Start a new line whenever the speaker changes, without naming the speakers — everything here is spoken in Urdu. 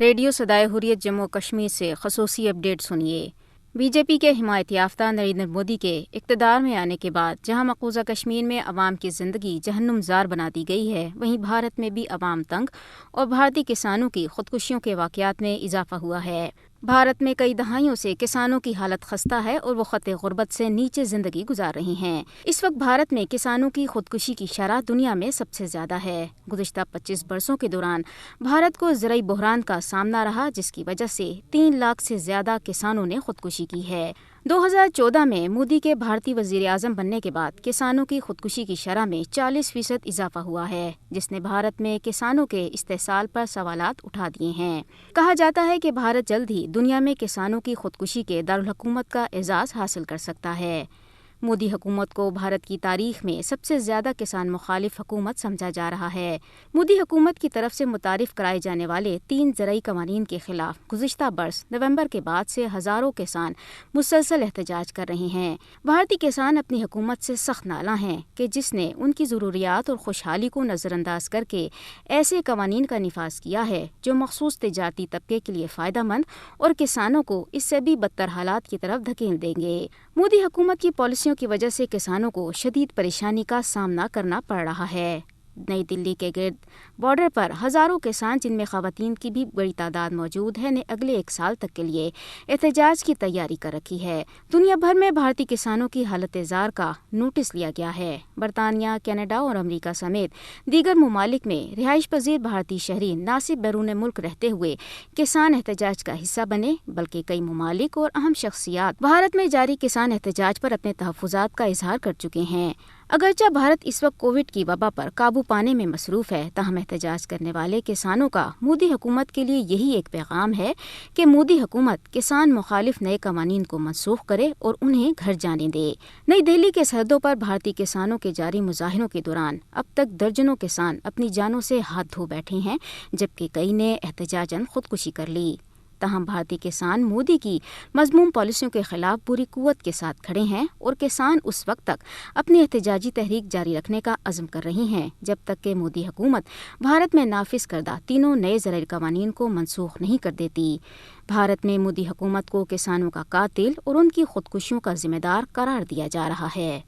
ریڈیو صدائے حریت جموں کشمیر سے خصوصی اپڈیٹ سنیے۔ بی جے پی کے حمایت یافتہ نریندر مودی کے اقتدار میں آنے کے بعد جہاں مقبوضہ کشمیر میں عوام کی زندگی جہنم زار بنا دی گئی ہے، وہیں بھارت میں بھی عوام تنگ اور بھارتی کسانوں کی خودکشیوں کے واقعات میں اضافہ ہوا ہے۔ بھارت میں کئی دہائیوں سے کسانوں کی حالت خستہ ہے اور وہ خط غربت سے نیچے زندگی گزار رہے ہیں۔ اس وقت بھارت میں کسانوں کی خودکشی کی شرح دنیا میں سب سے زیادہ ہے۔ گزشتہ 25 برسوں کے دوران بھارت کو زرعی بحران کا سامنا رہا، جس کی وجہ سے 3 لاکھ سے زیادہ کسانوں نے خودکشی کی ہے۔ 2014 میں مودی کے بھارتی وزیر اعظم بننے کے بعد کسانوں کی خودکشی کی شرح میں 40% اضافہ ہوا ہے، جس نے بھارت میں کسانوں کے استحصال پر سوالات اٹھا دیے ہیں۔ کہا جاتا ہے کہ بھارت جلد ہی دنیا میں کسانوں کی خودکشی کے دارالحکومت کا اعزاز حاصل کر سکتا ہے۔ مودی حکومت کو بھارت کی تاریخ میں سب سے زیادہ کسان مخالف حکومت سمجھا جا رہا ہے۔ مودی حکومت کی طرف سے متعارف کرائے جانے والے 3 زرعی قوانین کے خلاف گزشتہ برس نومبر کے بعد سے ہزاروں کسان مسلسل احتجاج کر رہے ہیں۔ بھارتی کسان اپنی حکومت سے سخت نالاں ہیں کہ جس نے ان کی ضروریات اور خوشحالی کو نظر انداز کر کے ایسے قوانین کا نفاذ کیا ہے جو مخصوص تجارتی طبقے کے لیے فائدہ مند اور کسانوں کو اس سے بھی بدتر حالات کی طرف دھکیل دیں گے۔ مودی حکومت کی پالیسیوں کی وجہ سے کسانوں کو شدید پریشانی کا سامنا کرنا پڑ رہا ہے۔ نئی دلی کے گرد بارڈر پر ہزاروں کسان، جن میں خواتین کی بھی بڑی تعداد موجود ہے، نے اگلے 1 سال تک کے لیے احتجاج کی تیاری کر رکھی ہے۔ دنیا بھر میں بھارتی کسانوں کی حالت زار کا نوٹس لیا گیا ہے۔ برطانیہ، کینیڈا اور امریکہ سمیت دیگر ممالک میں رہائش پذیر بھارتی شہری نہ صرف بیرون ملک رہتے ہوئے کسان احتجاج کا حصہ بنے، بلکہ کئی ممالک اور اہم شخصیات بھارت میں جاری کسان احتجاج پر اپنے تحفظات کا اظہار کر چکے ہیں۔ اگرچہ بھارت اس وقت کووڈ کی وبا پر قابو پانے میں مصروف ہے، تاہم احتجاج کرنے والے کسانوں کا مودی حکومت کے لیے یہی ایک پیغام ہے کہ مودی حکومت کسان مخالف نئے قوانین کو منسوخ کرے اور انہیں گھر جانے دے۔ نئی دہلی کے سرحدوں پر بھارتی کسانوں کے جاری مظاہروں کے دوران اب تک درجنوں کسان اپنی جانوں سے ہاتھ دھو بیٹھے ہیں، جبکہ کئی نے احتجاجاً خودکشی کر لی۔ تاہم بھارتی کسان مودی کی مذموم پالیسیوں کے خلاف پوری قوت کے ساتھ کھڑے ہیں اور کسان اس وقت تک اپنی احتجاجی تحریک جاری رکھنے کا عزم کر رہی ہیں جب تک کہ مودی حکومت بھارت میں نافذ کردہ 3 نئے زرعی قوانین کو منسوخ نہیں کر دیتی۔ بھارت میں مودی حکومت کو کسانوں کا قاتل اور ان کی خودکشیوں کا ذمہ دار قرار دیا جا رہا ہے۔